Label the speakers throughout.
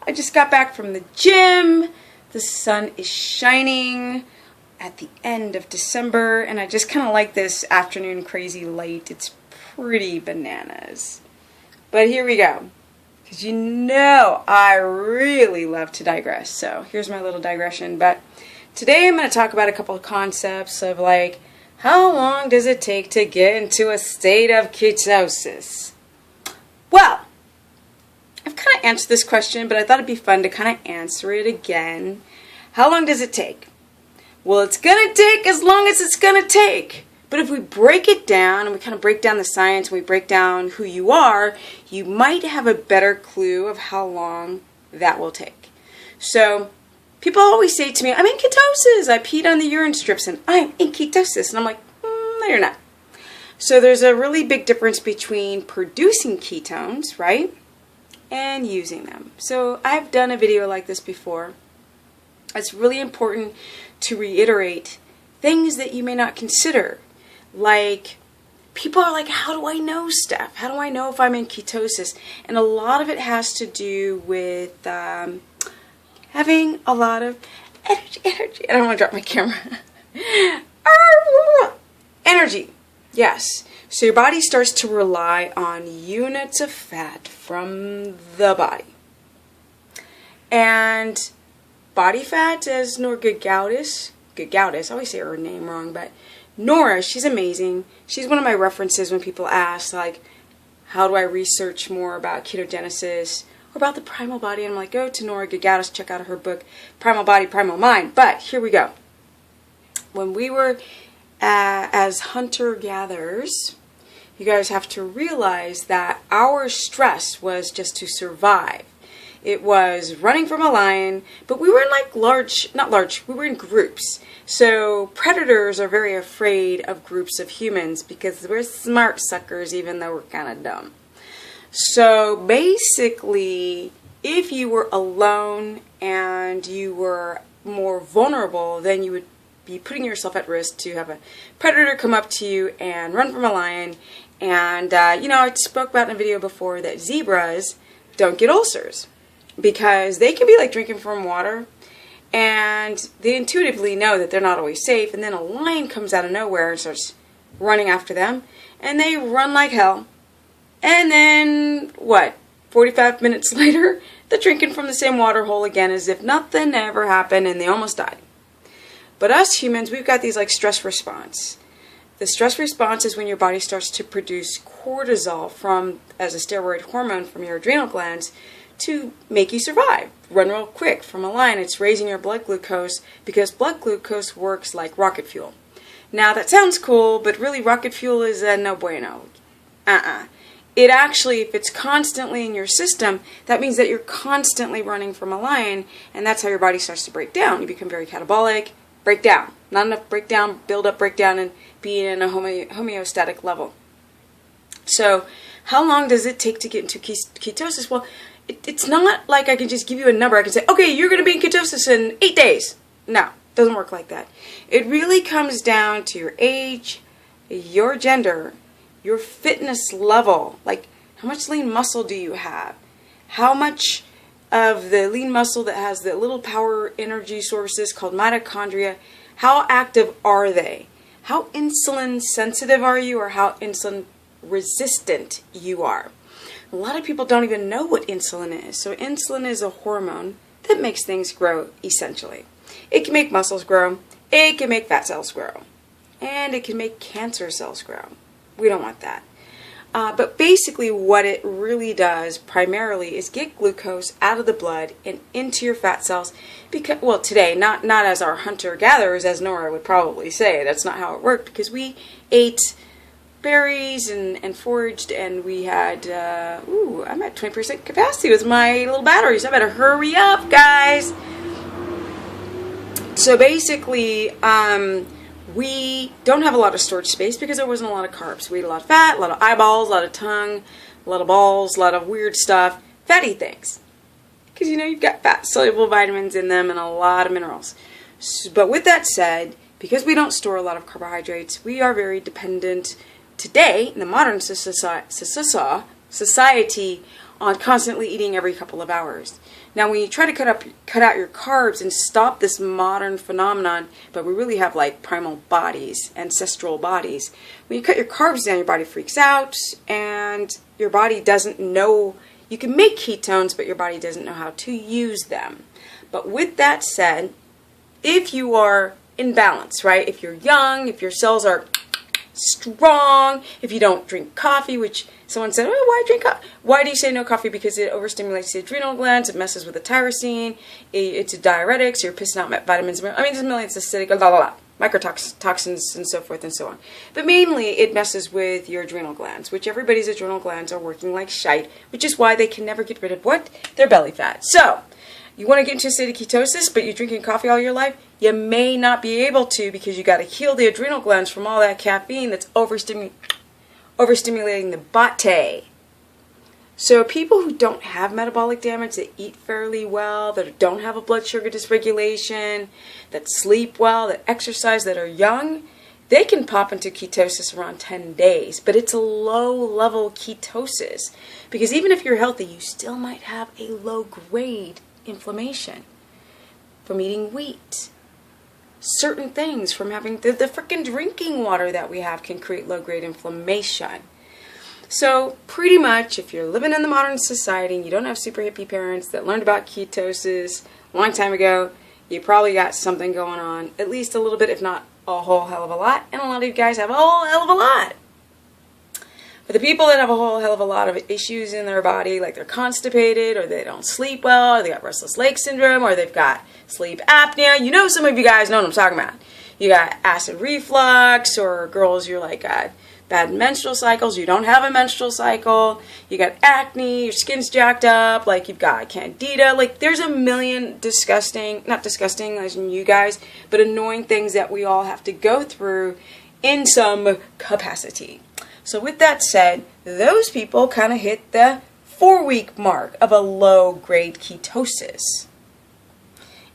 Speaker 1: I just got back from the gym. The sun is shining at the end of December, and I just kind of like this afternoon crazy light. It's pretty bananas. But here we go. Because you know I really love to digress. So here's my little digression. But today I'm going to talk about a couple of concepts of like, how long does it take to get into a state of ketosis? Well, I've kind of answered this question, but I thought it'd be fun to kind of answer it again. How long does it take? Well, it's going to take as long as it's going to take. But if we break it down and we kind of break down the science and we break down who you are, you might have a better clue of how long that will take. So people always say to me, I'm in ketosis. I peed on the urine strips and I'm in ketosis. And I'm like, no, you're not. So there's a really big difference between producing ketones, right, and using them. So I've done a video like this before. It's really important to reiterate things that you may not consider. Like, people are like, how do I know stuff? How do I know if I'm in ketosis? And a lot of it has to do with having a lot of energy. I don't want to drop my camera. Energy. Yes. So your body starts to rely on units of fat from the body. And body fat, as Nora Gagautis, I always say her name wrong, but Nora, she's amazing. She's one of my references when people ask, like, how do I research more about ketogenesis or about the primal body? And I'm like, go to Nora Gagautis, check out her book, Primal Body, Primal Mind. But here we go. When we were as hunter-gatherers, you guys have to realize that our stress was just to survive. It was running from a lion, but we were in like we were in groups. So predators are very afraid of groups of humans because we're smart suckers even though we're kind of dumb. So basically, if you were alone and you were more vulnerable, then you would be putting yourself at risk to have a predator come up to you and run from a lion. And, I spoke about in a video before that zebras don't get ulcers because they can be like drinking from water and they intuitively know that they're not always safe. And then a lion comes out of nowhere and starts running after them and they run like hell. And then, 45 minutes later, they're drinking from the same water hole again as if nothing ever happened and they almost died. But us humans, we've got these like stress response. The stress response is when your body starts to produce cortisol as a steroid hormone from your adrenal glands to make you survive. Run real quick from a lion. It's raising your blood glucose because blood glucose works like rocket fuel. Now that sounds cool, but really rocket fuel is a no bueno. It actually, if it's constantly in your system, that means that you're constantly running from a lion, and that's how your body starts to break down. You become very catabolic, break down. Not enough breakdown, build up, break down, and be in a homeostatic level. So how long does it take to get into ketosis? Well, it's not like I can just give you a number. I can say, okay, you're going to be in ketosis in 8 days. No, it doesn't work like that. It really comes down to your age, your gender, your fitness level. Like, how much lean muscle do you have? How much of the lean muscle that has the little power energy sources called mitochondria, how active are they? How insulin sensitive are you, or how insulin resistant you are? A lot of people don't even know what insulin is. So insulin is a hormone that makes things grow, essentially. It can make muscles grow, it can make fat cells grow, and it can make cancer cells grow. We don't want that. But basically what it really does primarily is get glucose out of the blood and into your fat cells. Because, well, today, not as our hunter-gatherers, as Nora would probably say. That's not how it worked, because we ate berries and foraged, and we had, I'm at 20% capacity with my little batteries. I better hurry up, guys. So basically, we don't have a lot of storage space because there wasn't a lot of carbs. We ate a lot of fat, a lot of eyeballs, a lot of tongue, a lot of balls, a lot of weird stuff, fatty things. Because, you've got fat-soluble vitamins in them and a lot of minerals. But with that said, because we don't store a lot of carbohydrates, we are very dependent today in the modern society on constantly eating every couple of hours. Now, when you try to cut out your carbs and stop this modern phenomenon, but we really have like primal bodies, ancestral bodies. When you cut your carbs down, your body freaks out, and your body doesn't know. You can make ketones, but your body doesn't know how to use them. But with that said, if you are in balance, right? If you're young, if your cells are strong, if you don't drink coffee, which someone said, oh, why drink coffee? Why do you say no coffee? Because it overstimulates the adrenal glands, it messes with the tyrosine, it's a diuretic, so you're pissing out vitamins. I mean, there's millions of acidic, microtoxins and so forth and so on. But mainly, it messes with your adrenal glands, which everybody's adrenal glands are working like shite, which is why they can never get rid of what? Their belly fat. So, you want to get into a state of ketosis, but you're drinking coffee all your life? You may not be able to, because you got to heal the adrenal glands from all that caffeine that's overstimulating the body. So people who don't have metabolic damage, that eat fairly well, that don't have a blood sugar dysregulation, that sleep well, that exercise, that are young, they can pop into ketosis around 10 days. But it's a low-level ketosis, because even if you're healthy, you still might have a low-grade inflammation from eating wheat. Certain things from having the freaking drinking water that we have can create low-grade inflammation. So pretty much, if you're living in the modern society and you don't have super hippie parents that learned about ketosis a long time ago, you probably got something going on, at least a little bit, if not a whole hell of a lot. And a lot of you guys have a whole hell of a lot. But the people that have a whole hell of a lot of issues in their body, like they're constipated, or they don't sleep well, or they got restless leg syndrome, or they've got sleep apnea. You know, some of you guys know what I'm talking about. You got acid reflux, or girls, you're like bad menstrual cycles, you don't have a menstrual cycle, you got acne, your skin's jacked up, like you've got candida, like there's a million not disgusting as in you guys, but annoying things that we all have to go through in some capacity. So with that said, those people kind of hit the 4-week mark of a low-grade ketosis.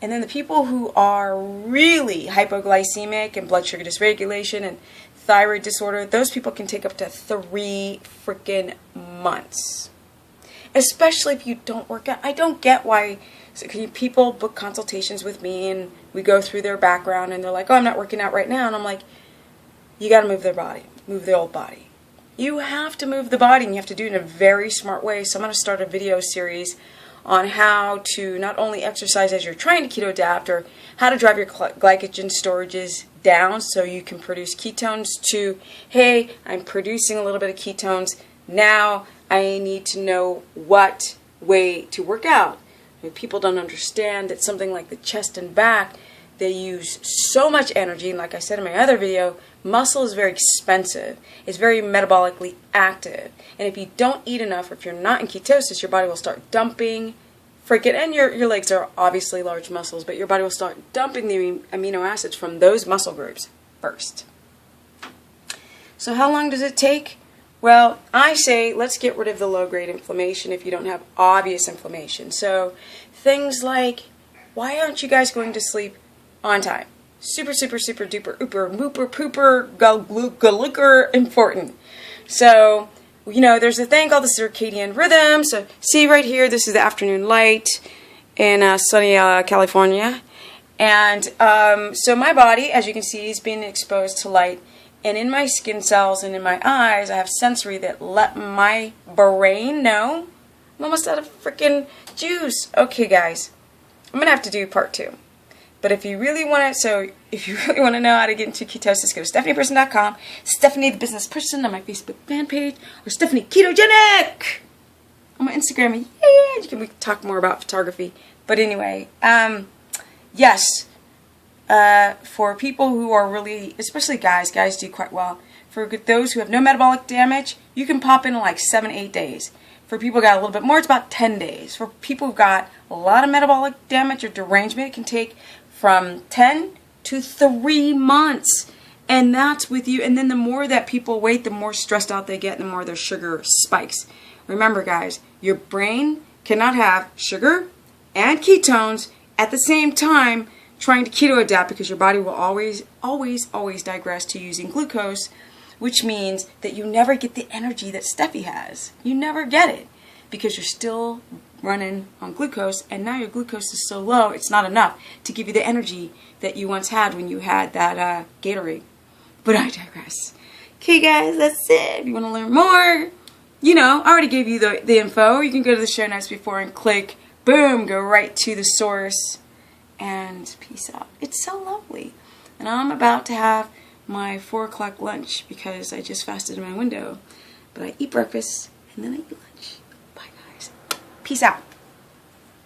Speaker 1: And then the people who are really hypoglycemic and blood sugar dysregulation and thyroid disorder, those people can take up to 3 freaking months. Especially if you don't work out. I don't get why people book consultations with me and we go through their background and they're like, oh, I'm not working out right now. And I'm like, you got to move their body, move the old body. You have to move the body, and you have to do it in a very smart way. So I'm going to start a video series on how to not only exercise as you're trying to keto adapt, or how to drive your glycogen storages down so you can produce ketones, to, hey, I'm producing a little bit of ketones. Now I need to know what way to work out. I mean, people don't understand that something like the chest and back, they use so much energy, and like I said in my other video, muscle is very expensive. It's very metabolically active. And if you don't eat enough, or if you're not in ketosis, your body will start dumping and your legs are obviously large muscles, but your body will start dumping the amino acids from those muscle groups first. So how long does it take? Well, I say let's get rid of the low-grade inflammation if you don't have obvious inflammation. So things like, why aren't you guys going to sleep on time? Super, super, super duper, ooper, mooper, pooper, galooker important. So, you know, there's a thing called the circadian rhythm. So, see right here, this is the afternoon light in sunny California. And so my body, as you can see, is being exposed to light. And in my skin cells and in my eyes, I have sensory that let my brain know I'm almost out of freaking juice. Okay, guys, I'm going to have to do part 2. But if you really want to know how to get into ketosis, go to StephaniePerson.com, Stephanie the Business Person on my Facebook fan page, or Stephanie Ketogenic on my Instagram. Yeah, you can talk more about photography. But anyway, yes, for people who are really, especially guys do quite well. For those who have no metabolic damage, you can pop in like 7-8 days. For people who got a little bit more, it's about 10 days. For people who've got a lot of metabolic damage or derangement, it can take from 10 to 3 months. And that's with you. And then the more that people wait, the more stressed out they get, the more their sugar spikes. Remember, guys, your brain cannot have sugar and ketones at the same time trying to keto adapt, because your body will always digress to using glucose, which means that you never get the energy that Steffi has. You never get it. because you're still running on glucose, and now your glucose is so low, it's not enough to give you the energy that you once had when you had that Gatorade. But I digress. Okay, guys, that's it. If you want to learn more, you know, I already gave you the info. You can go to the show notes before and click, boom, go right to the source, and peace out. It's so lovely. And I'm about to have my 4 o'clock lunch because I just fasted in my window. But I eat breakfast, and then I eat lunch. Bye, guys. Peace out.